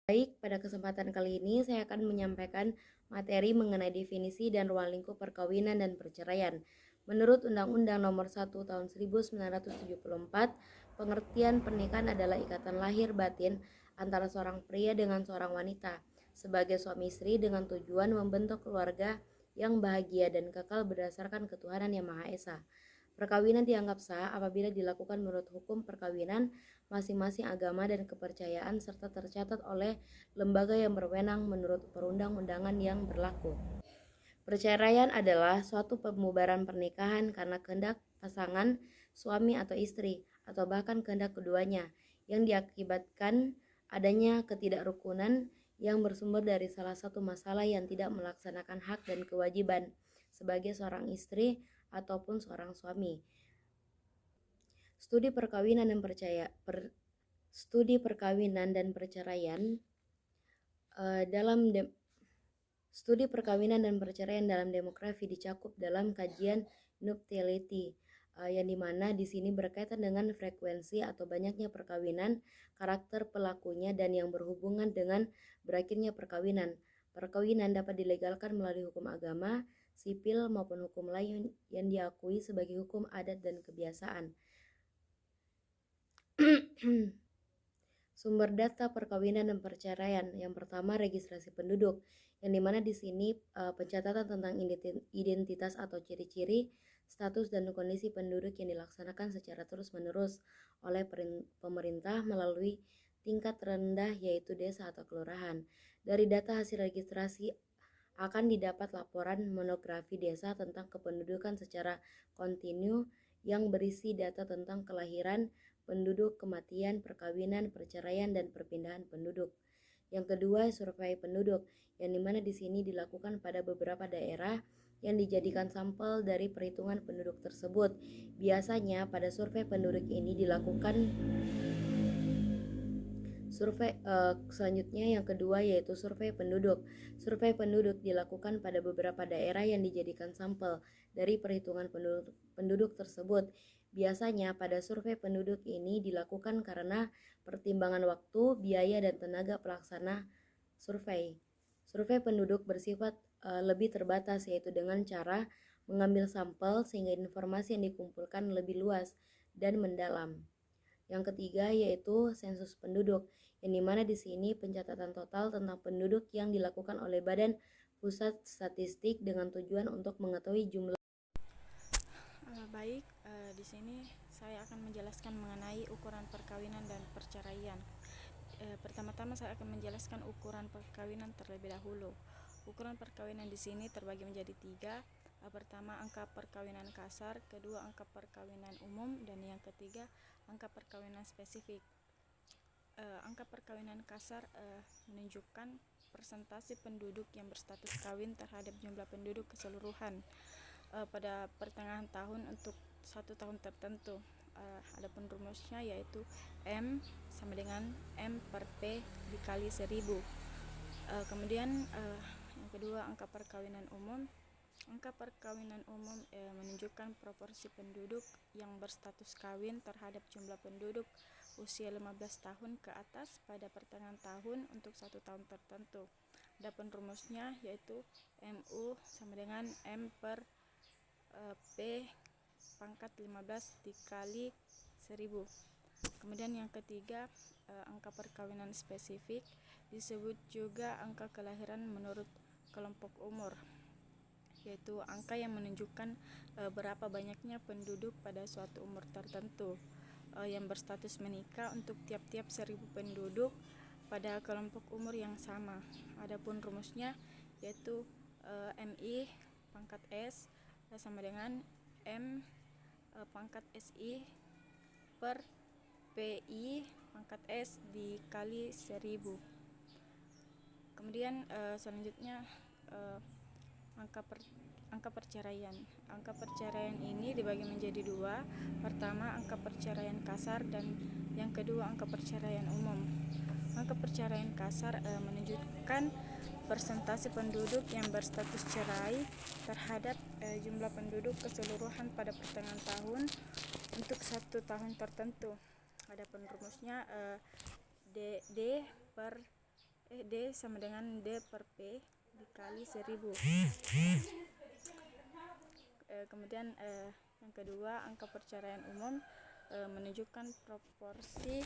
Baik, pada kesempatan kali ini saya akan menyampaikan materi mengenai definisi dan ruang lingkup perkawinan dan perceraian. Menurut Undang-Undang Nomor 1 Tahun 1974, pengertian pernikahan adalah ikatan lahir batin antara seorang pria dengan seorang wanita sebagai suami istri dengan tujuan membentuk keluarga yang bahagia dan kekal berdasarkan ketuhanan Yang Maha Esa. Perkawinan dianggap sah apabila dilakukan menurut hukum perkawinan masing-masing agama dan kepercayaan serta tercatat oleh lembaga yang berwenang menurut perundang-undangan yang berlaku. Perceraian adalah suatu pembubaran pernikahan karena kehendak pasangan, suami atau istri, atau bahkan kehendak keduanya, yang diakibatkan adanya ketidakrukunan yang bersumber dari salah satu masalah yang tidak melaksanakan hak dan kewajiban sebagai seorang istri ataupun seorang suami. Studi perkawinan dan perceraian dalam studi perkawinan dan perceraian dalam demografi dicakup dalam kajian nuptiality yang dimana di sini berkaitan dengan frekuensi atau banyaknya perkawinan, karakter pelakunya, dan yang berhubungan dengan berakhirnya perkawinan. Perkawinan dapat dilegalkan melalui hukum agama, sipil maupun hukum lain yang diakui sebagai hukum adat dan kebiasaan. Sumber data perkawinan dan perceraian. Yang pertama, registrasi penduduk, yang dimana di sini pencatatan tentang identitas atau ciri-ciri, status dan kondisi penduduk yang dilaksanakan secara terus-menerus oleh pemerintah melalui tingkat rendah yaitu desa atau kelurahan. Dari data hasil registrasi akan didapat laporan monografi desa tentang kependudukan secara kontinu yang berisi data tentang kelahiran, penduduk, kematian, perkawinan, perceraian, dan perpindahan penduduk. Yang kedua, survei penduduk, yang dimana di sini dilakukan pada beberapa daerah yang dijadikan sampel dari perhitungan penduduk tersebut. Biasanya pada survei penduduk ini dilakukan selanjutnya yang kedua yaitu survei penduduk. Survei penduduk dilakukan pada beberapa daerah yang dijadikan sampel dari perhitungan penduduk tersebut. Biasanya pada survei penduduk ini dilakukan karena pertimbangan waktu, biaya, dan tenaga pelaksana survei. Survei penduduk bersifat lebih terbatas, yaitu dengan cara mengambil sampel sehingga informasi yang dikumpulkan lebih luas dan mendalam. Yang ketiga yaitu sensus penduduk, yang dimana di sini pencatatan total tentang penduduk yang dilakukan oleh Badan Pusat Statistik dengan tujuan untuk mengetahui jumlah. Di sini saya akan menjelaskan mengenai ukuran perkawinan dan perceraian. Pertama-tama saya akan menjelaskan ukuran perkawinan terlebih dahulu. Ukuran perkawinan di sini terbagi menjadi 3. Pertama, angka perkawinan kasar, kedua, angka perkawinan umum, dan yang ketiga, angka perkawinan spesifik. Angka perkawinan kasar menunjukkan persentase penduduk yang berstatus kawin terhadap jumlah penduduk keseluruhan pada pertengahan tahun untuk satu tahun tertentu. Adapun rumusnya yaitu M sama dengan M per P dikali 1000. Kemudian yang kedua, angka perkawinan umum. Angka perkawinan umum menunjukkan proporsi penduduk yang berstatus kawin terhadap jumlah penduduk usia 15 tahun ke atas pada pertengahan tahun untuk satu tahun tertentu. Adapun rumusnya yaitu MU sama dengan M per P pangkat 15 dikali 1000. Kemudian yang ketiga, angka perkawinan spesifik, disebut juga angka kelahiran menurut kelompok umur, yaitu angka yang menunjukkan berapa banyaknya penduduk pada suatu umur tertentu yang berstatus menikah untuk tiap-tiap 1000 penduduk pada kelompok umur yang sama. Adapun rumusnya yaitu MI pangkat S sama dengan M pangkat SI per PI pangkat S dikali 1000. Kemudian selanjutnya angka perceraian. Angka perceraian ini dibagi menjadi 2. Pertama, angka perceraian kasar, dan yang kedua, angka perceraian umum. Angka perceraian kasar menunjukkan persentase penduduk yang berstatus cerai terhadap jumlah penduduk keseluruhan pada pertengahan tahun untuk satu tahun tertentu. Adapun rumusnya D per D sama dengan D per P dikali 1000. Kemudian yang kedua, angka perceraian umum menunjukkan proporsi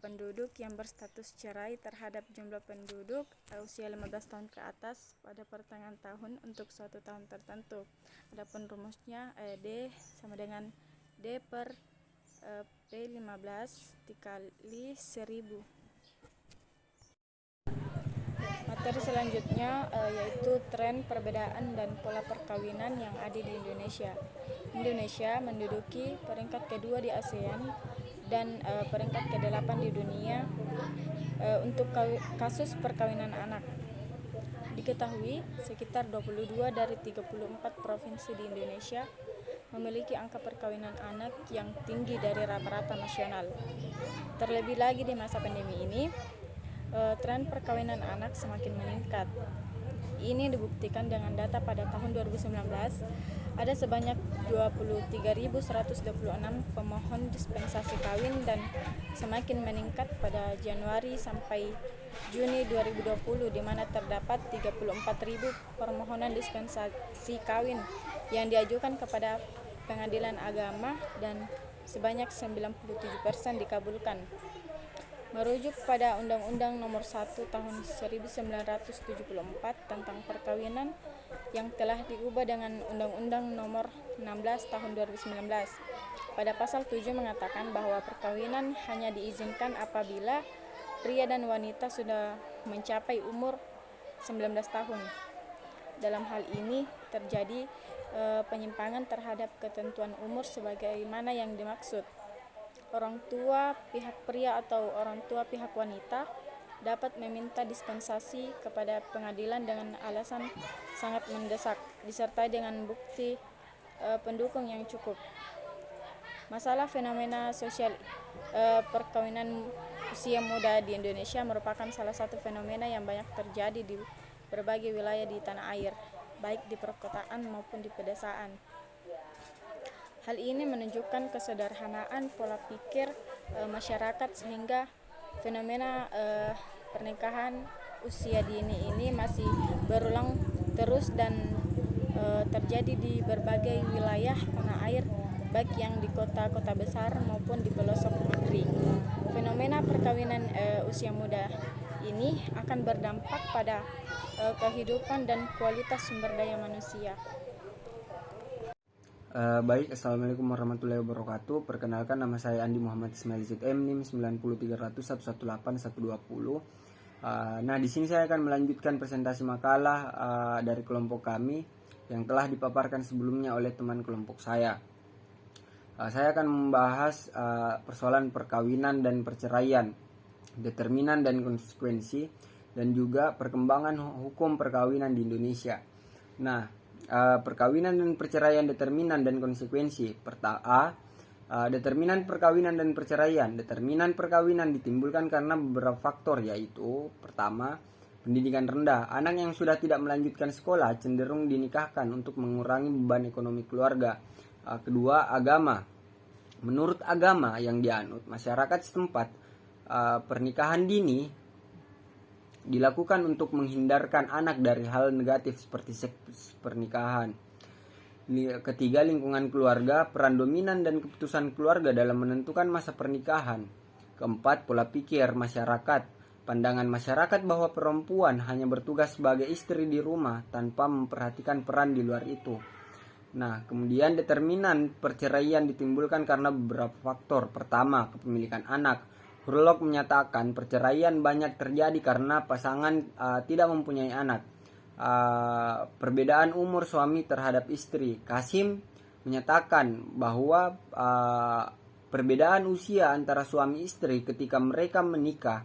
penduduk yang berstatus cerai terhadap jumlah penduduk usia 15 tahun ke atas pada pertengahan tahun untuk suatu tahun tertentu. Adapun rumusnya D sama dengan D per P15 dikali 1000. Materi selanjutnya yaitu tren perbedaan dan pola perkawinan yang ada di Indonesia. Indonesia menduduki peringkat kedua di ASEAN dan peringkat ke-8 di dunia untuk kasus perkawinan anak. Diketahui sekitar 22 dari 34 provinsi di Indonesia memiliki angka perkawinan anak yang tinggi dari rata-rata nasional. Terlebih lagi di masa pandemi ini, tren perkawinan anak semakin meningkat. Ini dibuktikan dengan data pada tahun 2019 ada sebanyak 23.126 pemohon dispensasi kawin dan semakin meningkat pada Januari sampai Juni 2020 di mana terdapat 34.000 permohonan dispensasi kawin yang diajukan kepada pengadilan agama dan sebanyak 97% dikabulkan. Merujuk pada Undang-Undang Nomor 1 Tahun 1974 tentang perkawinan yang telah diubah dengan Undang-Undang Nomor 16 Tahun 2019. Pada pasal 7 mengatakan bahwa perkawinan hanya diizinkan apabila pria dan wanita sudah mencapai umur 19 tahun. Dalam hal ini terjadi penyimpangan terhadap ketentuan umur sebagaimana yang dimaksud. Orang tua pihak pria atau orang tua pihak wanita dapat meminta dispensasi kepada pengadilan dengan alasan sangat mendesak, disertai dengan bukti pendukung yang cukup. Masalah fenomena sosial perkawinan usia muda di Indonesia merupakan salah satu fenomena yang banyak terjadi di berbagai wilayah di tanah air, baik di perkotaan maupun di pedesaan. Hal ini menunjukkan kesederhanaan pola pikir masyarakat sehingga fenomena pernikahan usia dini ini masih berulang terus dan terjadi di berbagai wilayah tanah air, baik yang di kota-kota besar maupun di pelosok negeri. Fenomena perkawinan usia muda ini akan berdampak pada kehidupan dan kualitas sumber daya manusia. Baik, Assalamualaikum warahmatullahi wabarakatuh. Perkenalkan, nama saya Andi Muhammad Ismail ZM, NIM 90300111820. Nah, di sini saya akan melanjutkan presentasi makalah dari kelompok kami yang telah dipaparkan sebelumnya oleh teman kelompok saya. Saya akan membahas persoalan perkawinan dan perceraian, determinan dan konsekuensi, dan juga perkembangan hukum perkawinan di Indonesia. Nah, perkawinan dan perceraian, determinan dan konsekuensi. Determinan perkawinan dan perceraian. Determinan perkawinan ditimbulkan karena beberapa faktor, yaitu pertama, pendidikan rendah. Anak yang sudah tidak melanjutkan sekolah cenderung dinikahkan untuk mengurangi beban ekonomi keluarga. Kedua, agama. Menurut agama yang dianut masyarakat setempat, pernikahan dini dilakukan untuk menghindarkan anak dari hal negatif seperti seks pernikahan. Ketiga, lingkungan keluarga, peran dominan dan keputusan keluarga dalam menentukan masa pernikahan. Keempat, pola pikir masyarakat. Pandangan masyarakat bahwa perempuan hanya bertugas sebagai istri di rumah tanpa memperhatikan peran di luar itu. Nah, kemudian determinan perceraian ditimbulkan karena beberapa faktor. Pertama, kepemilikan anak. Hurlok menyatakan perceraian banyak terjadi karena pasangan tidak mempunyai anak. Perbedaan umur suami terhadap istri. Kasim menyatakan bahwa perbedaan usia antara suami istri ketika mereka menikah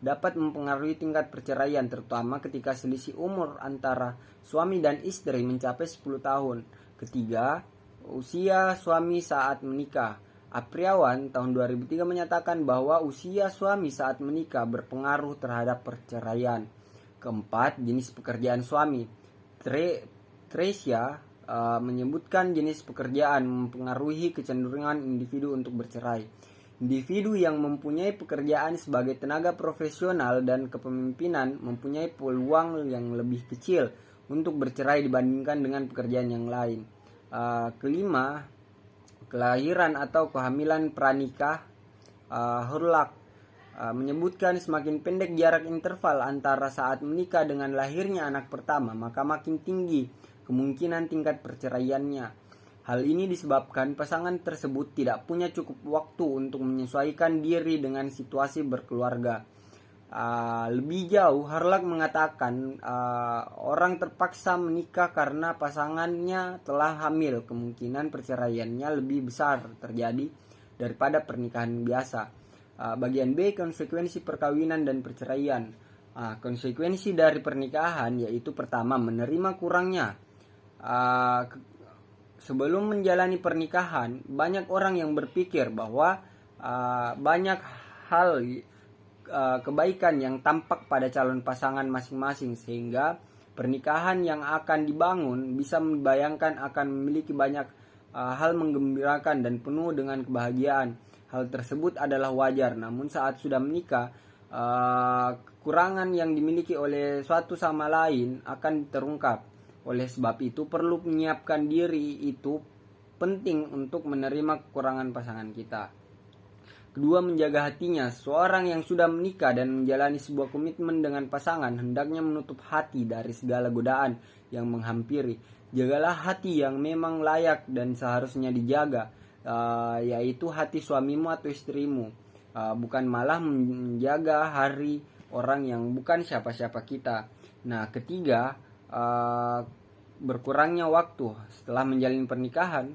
dapat mempengaruhi tingkat perceraian, terutama ketika selisih umur antara suami dan istri mencapai 10 tahun. Ketiga, usia suami saat menikah. Apriawan tahun 2003 menyatakan bahwa usia suami saat menikah berpengaruh terhadap perceraian. Keempat, jenis pekerjaan suami. Tresia menyebutkan jenis pekerjaan mempengaruhi kecenderungan individu untuk bercerai. Individu yang mempunyai pekerjaan sebagai tenaga profesional dan kepemimpinan mempunyai peluang yang lebih kecil untuk bercerai dibandingkan dengan pekerjaan yang lain. Kelima, kelahiran atau kehamilan pranikah. Hurlak menyebutkan semakin pendek jarak interval antara saat menikah dengan lahirnya anak pertama, maka makin tinggi kemungkinan tingkat perceraiannya. Hal ini disebabkan pasangan tersebut tidak punya cukup waktu untuk menyesuaikan diri dengan situasi berkeluarga. Lebih jauh, Harlak mengatakan orang terpaksa menikah karena pasangannya telah hamil. Kemungkinan perceraiannya lebih besar terjadi daripada pernikahan biasa. Bagian B, konsekuensi perkawinan dan perceraian. Konsekuensi dari pernikahan yaitu pertama, menerima kurangnya. Sebelum menjalani pernikahan, banyak orang yang berpikir bahwa banyak hal kebaikan yang tampak pada calon pasangan masing-masing, sehingga pernikahan yang akan dibangun bisa membayangkan akan memiliki banyak hal menggembirakan dan penuh dengan kebahagiaan. Hal tersebut adalah wajar, namun saat sudah menikah, kekurangan yang dimiliki oleh suatu sama lain akan terungkap. Oleh sebab itu, perlu menyiapkan diri itu penting untuk menerima kekurangan pasangan kita. Kedua, menjaga hatinya. Seorang yang sudah menikah dan menjalani sebuah komitmen dengan pasangan hendaknya menutup hati dari segala godaan yang menghampiri. Jagalah hati yang memang layak dan seharusnya dijaga, yaitu hati suamimu atau istrimu, bukan malah menjaga hari orang yang bukan siapa-siapa kita. Nah, ketiga, berkurangnya waktu setelah menjalin pernikahan.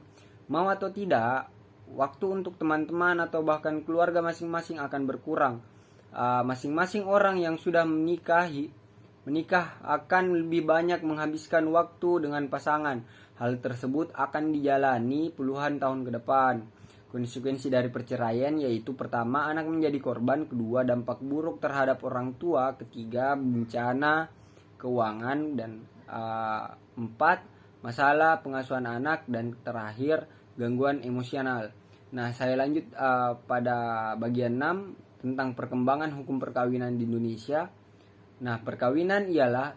Mau atau tidak, waktu untuk teman-teman atau bahkan keluarga masing-masing akan berkurang. Masing-masing orang yang sudah menikah akan lebih banyak menghabiskan waktu dengan pasangan. Hal tersebut akan dijalani puluhan tahun ke depan. Konsekuensi dari perceraian yaitu pertama, anak menjadi korban. Kedua, dampak buruk terhadap orang tua. Ketiga, bencana keuangan. Dan 4, masalah pengasuhan anak. Dan terakhir, gangguan emosional. Nah, saya lanjut pada bagian 6 tentang perkembangan hukum perkawinan di Indonesia. Nah, perkawinan ialah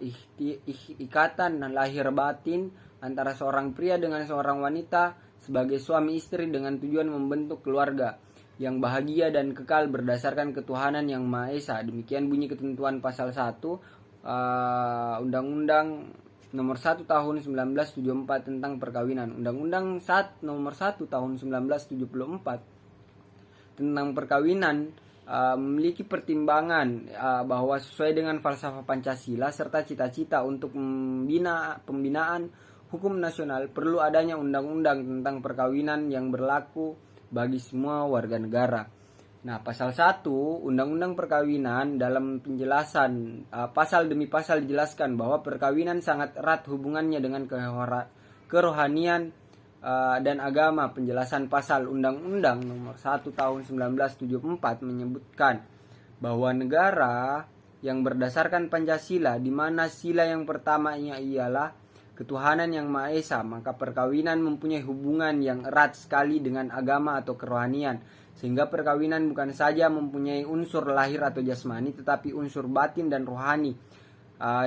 ikatan lahir batin antara seorang pria dengan seorang wanita sebagai suami istri dengan tujuan membentuk keluarga yang bahagia dan kekal berdasarkan ketuhanan yang Maha Esa. Demikian bunyi ketentuan pasal 1 Undang-Undang Nomor 1 Tahun 1974 tentang perkawinan. Undang-Undang Nomor 1 Tahun 1974 tentang perkawinan memiliki pertimbangan bahwa sesuai dengan falsafah Pancasila serta cita-cita untuk pembinaan hukum nasional, perlu adanya undang-undang tentang perkawinan yang berlaku bagi semua warga negara. Nah, pasal 1 Undang-Undang Perkawinan dalam penjelasan pasal demi pasal dijelaskan bahwa perkawinan sangat erat hubungannya dengan kerohanian dan agama. Penjelasan pasal Undang-Undang Nomor 1 Tahun 1974 menyebutkan bahwa negara yang berdasarkan Pancasila, di mana sila yang pertamanya ialah ketuhanan yang Maha Esa, maka perkawinan mempunyai hubungan yang erat sekali dengan agama atau kerohanian, sehingga perkawinan bukan saja mempunyai unsur lahir atau jasmani, tetapi unsur batin dan rohani.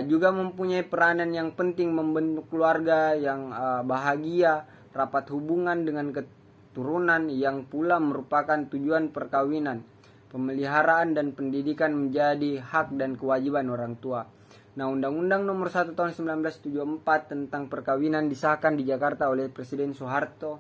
Juga mempunyai peranan yang penting membentuk keluarga yang bahagia, rapat hubungan dengan keturunan, yang pula merupakan tujuan perkawinan. Pemeliharaan dan pendidikan menjadi hak dan kewajiban orang tua. Nah, Undang-Undang Nomor 1 Tahun 1974 tentang perkawinan disahkan di Jakarta oleh Presiden Soeharto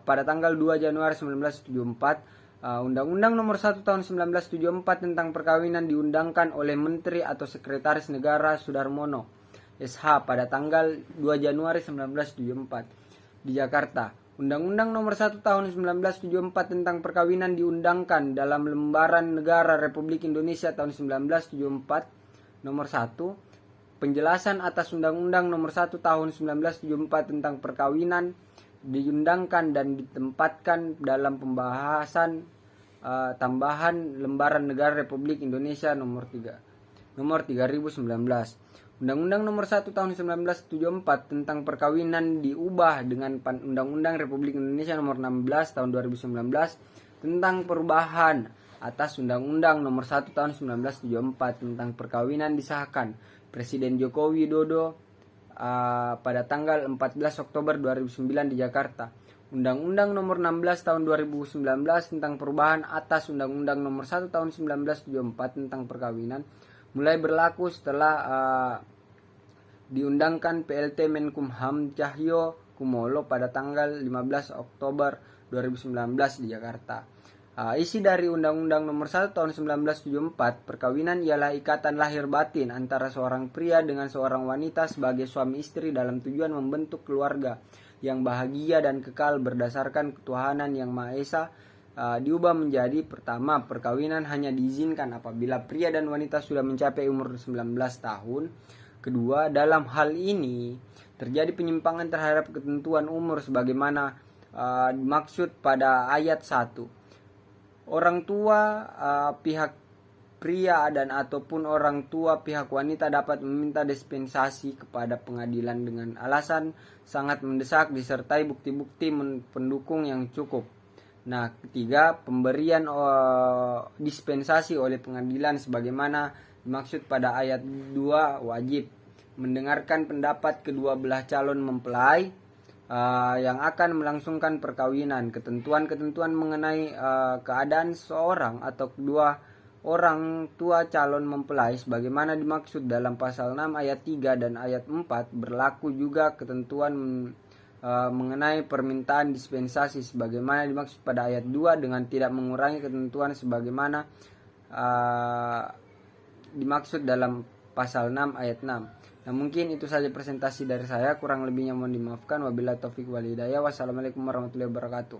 pada tanggal 2 Januari 1974. Undang-Undang Nomor 1 Tahun 1974 tentang perkawinan diundangkan oleh Menteri atau Sekretaris Negara Sudarmono SH pada tanggal 2 Januari 1974 di Jakarta. Undang-Undang Nomor 1 Tahun 1974 tentang perkawinan diundangkan dalam Lembaran Negara Republik Indonesia tahun 1974 Nomor 1. Penjelasan atas Undang-Undang Nomor 1 Tahun 1974 tentang perkawinan diundangkan dan ditempatkan dalam pembahasan tambahan Lembaran Negara Republik Indonesia nomor 3019. Undang-Undang Nomor 1 Tahun 1974 tentang perkawinan diubah dengan Undang-Undang Republik Indonesia Nomor 16 Tahun 2019 tentang perubahan atas Undang-Undang Nomor 1 Tahun 1974 tentang perkawinan disahkan Presiden Joko Widodo pada tanggal 14 Oktober 2009 di Jakarta. Undang-Undang Nomor 16 Tahun 2019 tentang perubahan atas Undang-Undang Nomor 1 Tahun 1974 tentang perkawinan mulai berlaku setelah diundangkan PLT Menkumham Cahyo Kumolo pada tanggal 15 Oktober 2019 di Jakarta. Isi dari Undang-Undang Nomor 1 Tahun 1974, perkawinan ialah ikatan lahir batin antara seorang pria dengan seorang wanita sebagai suami istri dalam tujuan membentuk keluarga yang bahagia dan kekal berdasarkan ketuhanan yang Maha Esa. Diubah menjadi, pertama, perkawinan hanya diizinkan apabila pria dan wanita sudah mencapai umur 19 tahun. Kedua, dalam hal ini terjadi penyimpangan terhadap ketentuan umur sebagaimana dimaksud pada ayat 1. Orang tua pihak pria dan ataupun orang tua pihak wanita dapat meminta dispensasi kepada pengadilan dengan alasan sangat mendesak disertai bukti-bukti pendukung yang cukup. Nah, ketiga, pemberian dispensasi oleh pengadilan sebagaimana dimaksud pada ayat 2 wajib mendengarkan pendapat kedua belah calon mempelai yang akan melangsungkan perkawinan, ketentuan-ketentuan mengenai keadaan seorang atau kedua orang tua calon mempelai sebagaimana dimaksud dalam pasal 6 ayat 3 dan ayat 4, berlaku juga ketentuan mengenai permintaan dispensasi sebagaimana dimaksud pada ayat 2 dengan tidak mengurangi ketentuan sebagaimana dimaksud dalam pasal 6 ayat 6. Nah, mungkin itu saja presentasi dari saya, kurang lebihnya mohon dimaafkan. Wabillahi taufik wal hidayah. Wassalamualaikum warahmatullahi wabarakatuh.